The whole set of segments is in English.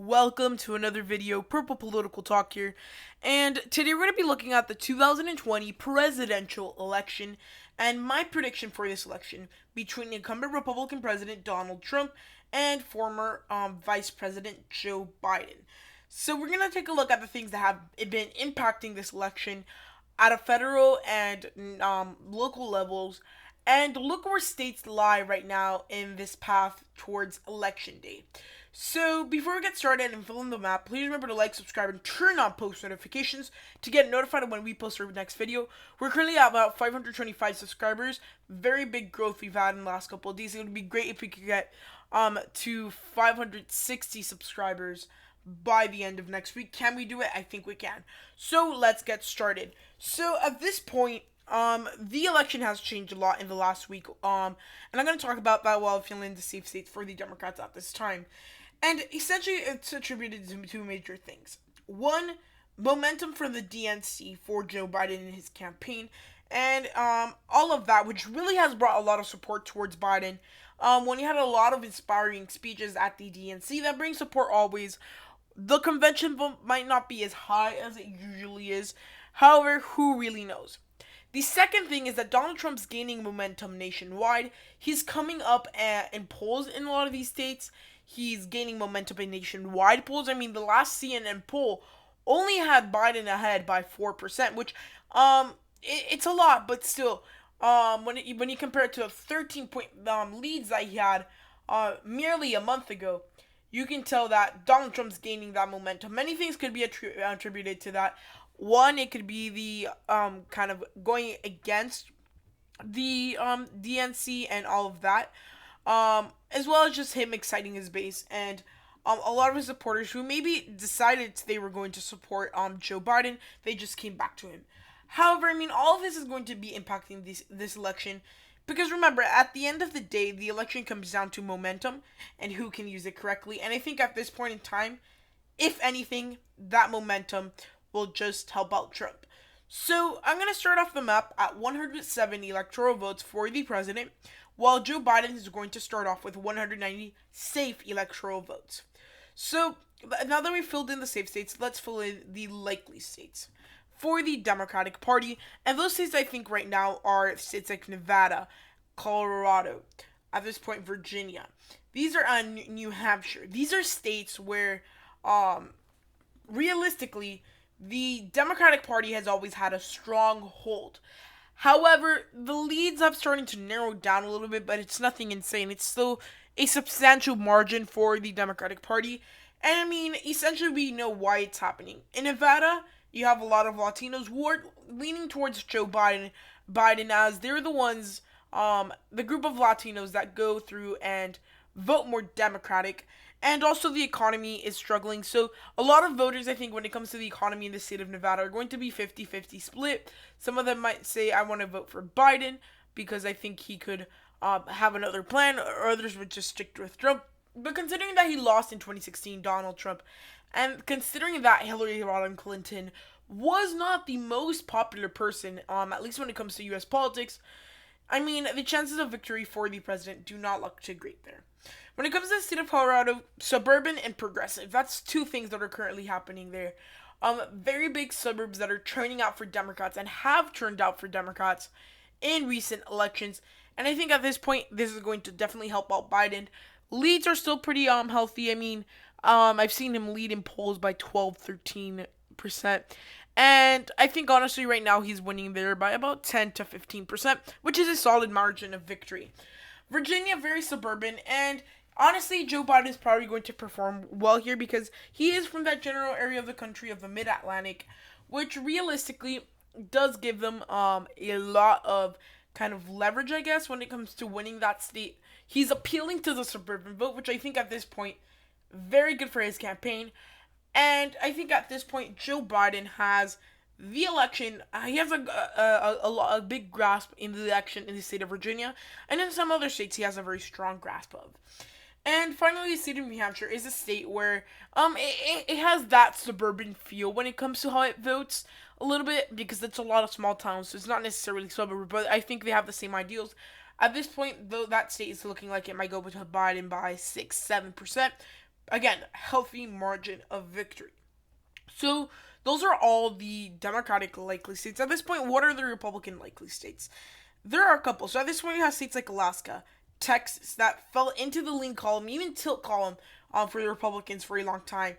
Welcome to another video, Purple Political Talk here, and today we're going to be looking at the 2020 presidential election and my prediction for this election between incumbent Republican President Donald Trump and former Vice President Joe Biden. So we're going to take a look at the things that have been impacting this election at a federal and local levels, and look where states lie right now in this path towards election day. So, before we get started and fill in the map, please remember to like, subscribe, and turn on post notifications to get notified when we post our next video. We're currently at about 525 subscribers. Very big growth we've had in the last couple of days. It would be great if we could get to 560 subscribers by the end of next week. Can we do it? I think we can. So, let's get started. So, at this point, the election has changed a lot in the last week, and I'm going to talk about that while filling the safe states for the Democrats at this time. And essentially, it's attributed to two major things. One, momentum for the DNC for Joe Biden in his campaign, and all of that, which really has brought a lot of support towards Biden. When he had a lot of inspiring speeches at the DNC, that brings support always. The convention vote might not be as high as it usually is. However, who really knows? The second thing is that Donald Trump's gaining momentum nationwide. He's coming up in polls in a lot of these states. He's gaining momentum in nationwide polls. I mean, the last CNN poll only had Biden ahead by 4%, which it's a lot, but still, when you compare it to the 13-point leads that he had merely a month ago, you can tell that Donald Trump's gaining that momentum. Many things could be attributed to that. One, it could be the kind of going against the DNC and all of that, as well as just him exciting his base and a lot of his supporters who maybe decided they were going to support Joe Biden, they just came back to him. However, I mean, all of this is going to be impacting this election, because remember, at the end of the day, the election comes down to momentum and who can use it correctly. And I think at this point in time, if anything, that momentum will just help out Trump. So I'm going to start off the map at 107 electoral votes for the president, while Joe Biden is going to start off with 190 safe electoral votes. So now that we've filled in the safe states, let's fill in the likely states for the Democratic Party. And those states I think right now are states like Nevada, Colorado, at this point Virginia. These are New Hampshire. These are states where realistically the Democratic Party has always had a strong hold. However, the leads have started to narrow down a little bit, but it's nothing insane. It's still a substantial margin for the Democratic Party. And I mean, essentially we know why it's happening. In Nevada, you have a lot of Latinos who are leaning towards Joe Biden as they're the ones, the group of Latinos that go through and vote more Democratic. And also the economy is struggling. So a lot of voters, I think, when it comes to the economy in the state of Nevada are going to be 50-50 split. Some of them might say, I want to vote for Biden because I think he could have another plan, or others would just stick with Trump. But considering that he lost in 2016, Donald Trump, and considering that Hillary Rodham Clinton was not the most popular person, at least when it comes to U.S. politics, I mean, the chances of victory for the president do not look too great there. When it comes to the state of Colorado, suburban and progressive, that's two things that are currently happening there. Very big suburbs that are turning out for Democrats and have turned out for Democrats in recent elections. And I think at this point, this is going to definitely help out Biden. Leads are still pretty healthy. I mean, I've seen him lead in polls by 12-13%. And I think honestly right now he's winning there by about 10-15%, which is a solid margin of victory. Virginia, very suburban, and honestly, Joe Biden is probably going to perform well here because he is from that general area of the country of the Mid-Atlantic, which realistically does give them a lot of kind of leverage, I guess, when it comes to winning that state. He's appealing to the suburban vote, which I think at this point, very good for his campaign. And I think at this point, Joe Biden has the election. He has a big grasp in the election in the state of Virginia, and in some other states he has a very strong grasp of. And finally, the state of New Hampshire is a state where it has that suburban feel when it comes to how it votes a little bit, because it's a lot of small towns, so it's not necessarily suburban, but I think they have the same ideals. At this point, though, that state is looking like it might go to Biden by 6-7%. again, healthy margin of victory. So those are all the Democratic likely states. At this point, what are the Republican likely states? There are a couple. So at this point, you have states like Alaska, Texas, that fell into the lean column, even tilt column, for the Republicans for a long time.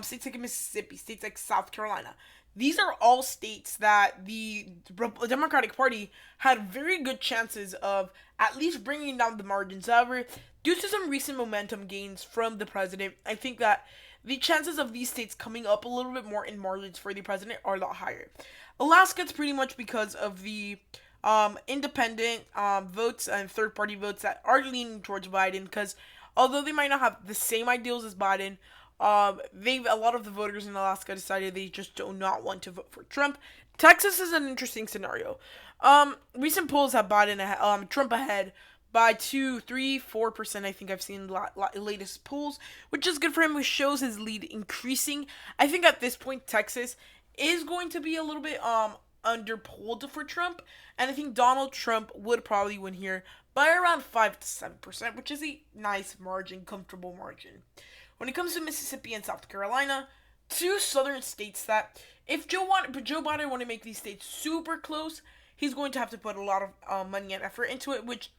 States like Mississippi, states like South Carolina. These are all states that the Democratic Party had very good chances of at least bringing down the margins. However, due to some recent momentum gains from the president, I think that the chances of these states coming up a little bit more in margins for the president are a lot higher. Alaska, it's pretty much because of the independent votes and third-party votes that are leaning towards Biden, because although they might not have the same ideals as Biden, a lot of the voters in Alaska decided they just do not want to vote for Trump. Texas is an interesting scenario. Recent polls have Trump ahead by 2, 3, 4%. I think I've seen latest polls, which is good for him, which shows his lead increasing. I think at this point, Texas is going to be a little bit underpolled for Trump, and I think Donald Trump would probably win here by around 5 to 7%, which is a nice margin, comfortable margin. When it comes to Mississippi and South Carolina, two southern states that if Joe Biden want to make these states super close, he's going to have to put a lot of money and effort into it, which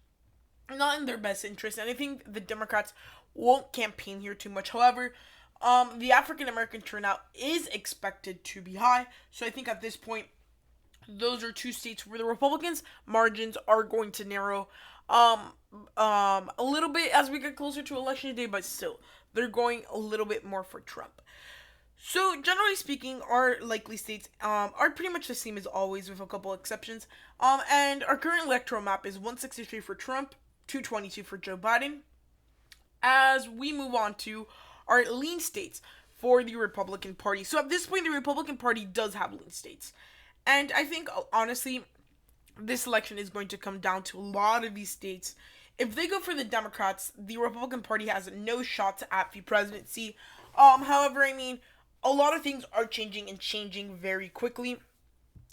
not in their best interest. And I think the Democrats won't campaign here too much. However, the African American turnout is expected to be high, so I think at this point, those are two states where the Republicans' margins are going to narrow a little bit as we get closer to election day, but still, they're going a little bit more for Trump. So, generally speaking, our likely states are pretty much the same as always, with a couple exceptions. And our current electoral map is 163 for Trump, 222 for Joe Biden. As we move on to our lean states for the Republican Party. So, at this point, the Republican Party does have lean states. And I think, honestly, this election is going to come down to a lot of these states. If they go for the Democrats, the Republican Party has no shot at the presidency. However, I mean, a lot of things are changing and changing very quickly.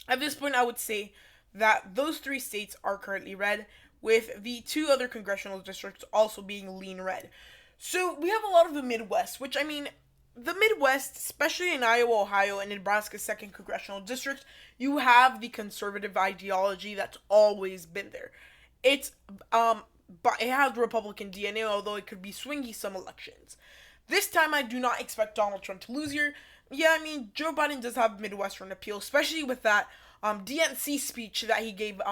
At this point, I would say that those three states are currently red, with the two other congressional districts also being lean red. So we have a lot of the Midwest, which, I mean, the Midwest, especially in Iowa, Ohio, and Nebraska's 2nd congressional district, you have the conservative ideology that's always been there. But it has Republican DNA, although it could be swingy some elections. This time, I do not expect Donald Trump to lose here. Yeah, I mean, Joe Biden does have Midwestern appeal, especially with that DNC speech that he gave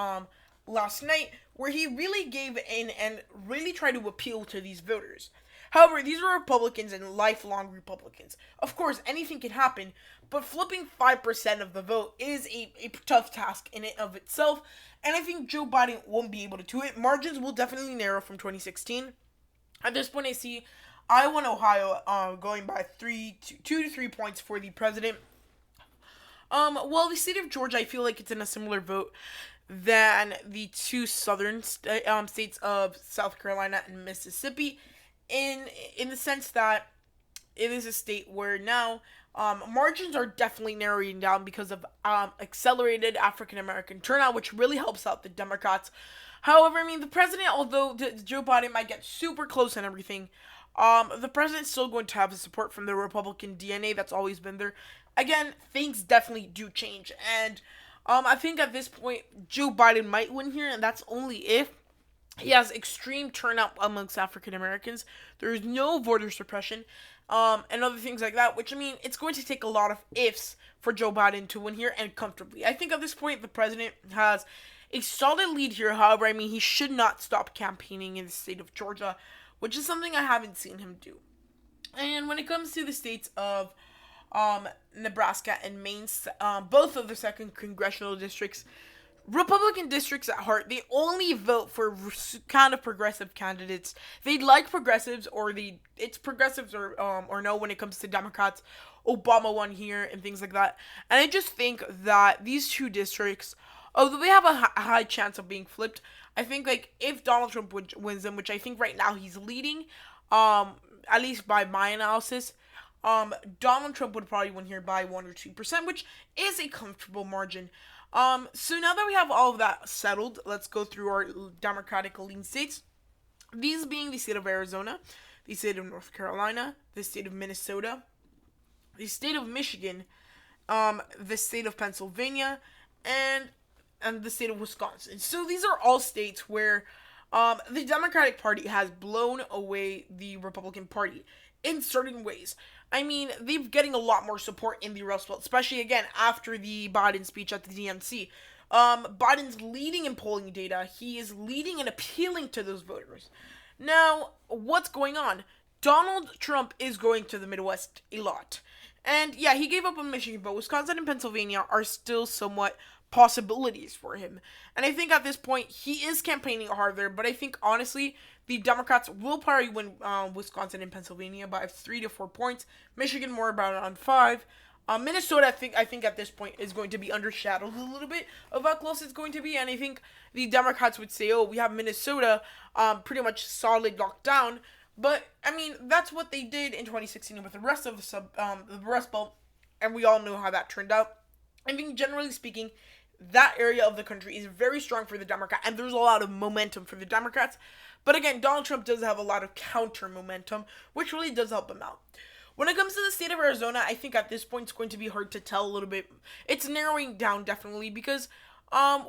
last night, where he really gave in and really tried to appeal to these voters. However, these are Republicans and lifelong Republicans. Of course, anything can happen, but flipping 5% of the vote is a tough task in and of itself, and I think Joe Biden won't be able to do it. Margins will definitely narrow from 2016. At this point, I see Iowa and Ohio going by 2 to 3 points for the president. Well, the state of Georgia, I feel like it's in a similar vote than the two southern states of South Carolina and Mississippi, in the sense that it is a state where now margins are definitely narrowing down because of accelerated African American turnout, which really helps out the Democrats. However, I mean, the president, although Joe Biden might get super close and everything, the president's still going to have the support from the Republican DNA that's always been there. Again, things definitely do change, and I think at this point, Joe Biden might win here, and that's only if he has extreme turnout amongst African Americans. There is no voter suppression, and other things like that, which, I mean, it's going to take a lot of ifs for Joe Biden to win here, and comfortably. I think at this point, the president has a solid lead here. However, I mean, he should not stop campaigning in the state of Georgia, which is something I haven't seen him do. And when it comes to the states of Nebraska and Maine, both of the 2nd congressional districts, Republican districts at heart, they only vote for kind of progressive candidates. They like progressives, or it's progressives or no when it comes to Democrats. Obama won here and things like that. And I just think that these two districts, although they have a high chance of being flipped, I think like if Donald Trump wins them, which I think right now he's leading, at least by my analysis, Donald Trump would probably win here by 1 or 2%, which is a comfortable margin. So now that we have all of that settled, let's go through our Democratic lean states. These being the state of Arizona, the state of North Carolina, the state of Minnesota, the state of Michigan, the state of Pennsylvania, and the state of Wisconsin. So these are all states where the Democratic Party has blown away the Republican Party in certain ways. I mean, they're getting a lot more support in the Rust Belt, especially, again, after the Biden speech at the DNC. Biden's leading in polling data. He is leading and appealing to those voters. Now, what's going on? Donald Trump is going to the Midwest a lot. And, yeah, he gave up on Michigan, but Wisconsin and Pennsylvania are still somewhat possibilities for him. And I think at this point, he is campaigning hard there, but I think, honestly, the Democrats will probably win Wisconsin and Pennsylvania by 3 to 4 points. Michigan more about around 5. Minnesota, I think at this point is going to be undershadowed a little bit of how close it's going to be, and I think the Democrats would say, "Oh, we have Minnesota pretty much solid locked down." But I mean, that's what they did in 2016 with the rest of the Rust Belt, and we all know how that turned out. I mean, generally speaking, that area of the country is very strong for the Democrat, and there's a lot of momentum for the Democrats. But again, Donald Trump does have a lot of counter momentum, which really does help him out. When it comes to the state of Arizona, I think at this point it's going to be hard to tell a little bit. It's narrowing down definitely because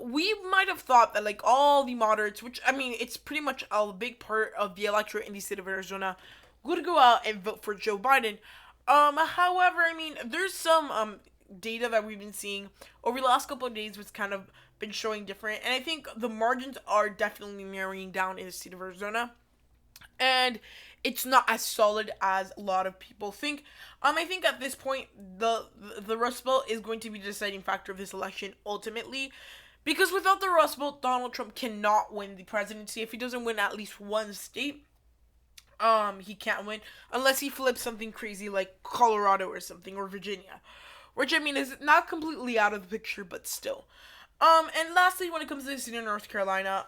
we might have thought that like all the moderates, which I mean it's pretty much a big part of the electorate in the state of Arizona, would go out and vote for Joe Biden. However, I mean there's some data that we've been seeing over the last couple of days which kind of been showing different, and I think the margins are definitely narrowing down in the state of Arizona. And it's not as solid as a lot of people think. I think at this point, the Rust Belt is going to be the deciding factor of this election ultimately. Because without the Rust Belt, Donald Trump cannot win the presidency. If he doesn't win at least one state, he can't win. Unless he flips something crazy like Colorado or something, or Virginia. Which, I mean, is not completely out of the picture, but still. And lastly, when it comes to the state of North Carolina,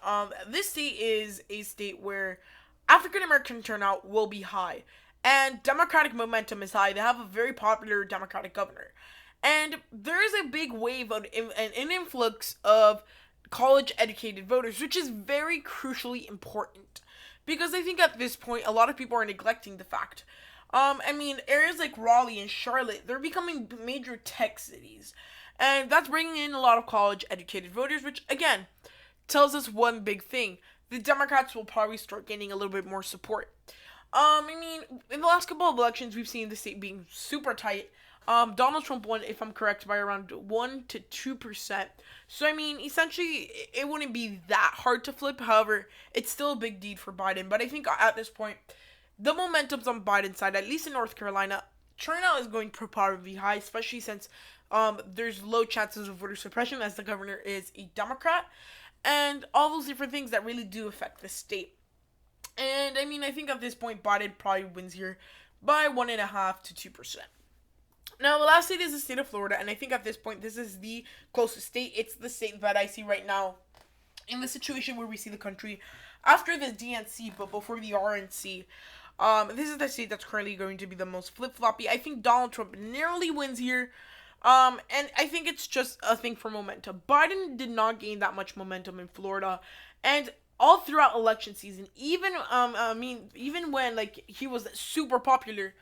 this state is a state where African American turnout will be high, and Democratic momentum is high. They have a very popular Democratic governor, and there is a big wave of an influx of college-educated voters, which is very crucially important, because I think at this point a lot of people are neglecting the fact. I mean, areas like Raleigh and Charlotte, they're becoming major tech cities, and that's bringing in a lot of college-educated voters, which again tells us one big thing. The Democrats will probably start gaining a little bit more support. I mean, in the last couple of elections, we've seen the state being super tight. Donald Trump won, if I'm correct, by around 1 to 2%. So, I mean, essentially, it wouldn't be that hard to flip. However, it's still a big deed for Biden. But I think at this point, the momentum's on Biden's side, at least in North Carolina. Turnout is going to probably be high, especially since there's low chances of voter suppression, as the governor is a Democrat. And all those different things that really do affect the state. And, I mean, I think at this point, Biden probably wins here by 1.5 to 2%. Now, the last state is the state of Florida, and I think at this point, this is the closest state. It's the state that I see right now in the situation where we see the country after the DNC, but before the RNC. This is the state that's currently going to be the most flip-floppy. I think Donald Trump narrowly wins here. And I think it's just a thing for momentum. Biden did not gain that much momentum in Florida, and all throughout election season, even when like he was super popular,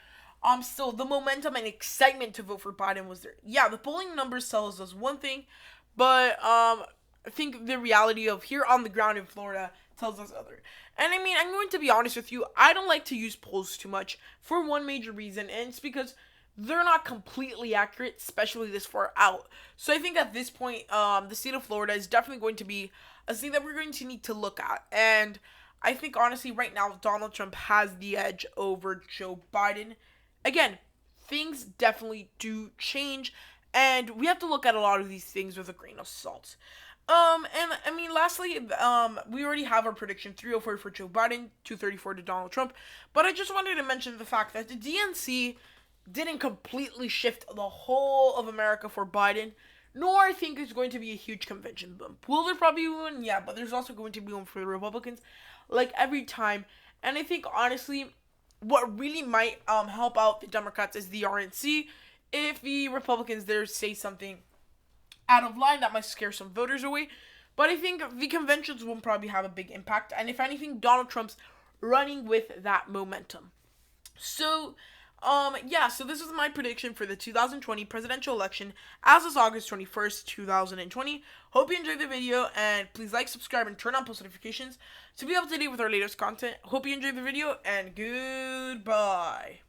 still the momentum and excitement to vote for Biden was there. Yeah, the polling numbers tells us one thing, but I think the reality of here on the ground in Florida tells us other. And I mean, I'm going to be honest with you, I don't like to use polls too much for one major reason, and it's because they're not completely accurate, especially this far out. So I think at this point, the state of Florida is definitely going to be a state that we're going to need to look at. And I think, honestly, right now, Donald Trump has the edge over Joe Biden. Again, things definitely do change, and we have to look at a lot of these things with a grain of salt. And I mean, lastly, we already have our prediction: 304 for Joe Biden, 234 to Donald Trump. But I just wanted to mention the fact that the DNC didn't completely shift the whole of America for Biden, nor I think it's going to be a huge convention bump. Will there probably be one? Yeah, but there's also going to be one for the Republicans, like every time. And I think, honestly, what really might help out the Democrats is the RNC. If the Republicans there say something out of line, that might scare some voters away. But I think the conventions won't probably have a big impact. And if anything, Donald Trump's running with that momentum. So, so this is my prediction for the 2020 presidential election as is August 21st, 2020. Hope you enjoyed the video, and please like, subscribe, and turn on post notifications to be up to date with our latest content. Hope you enjoyed the video, and goodbye.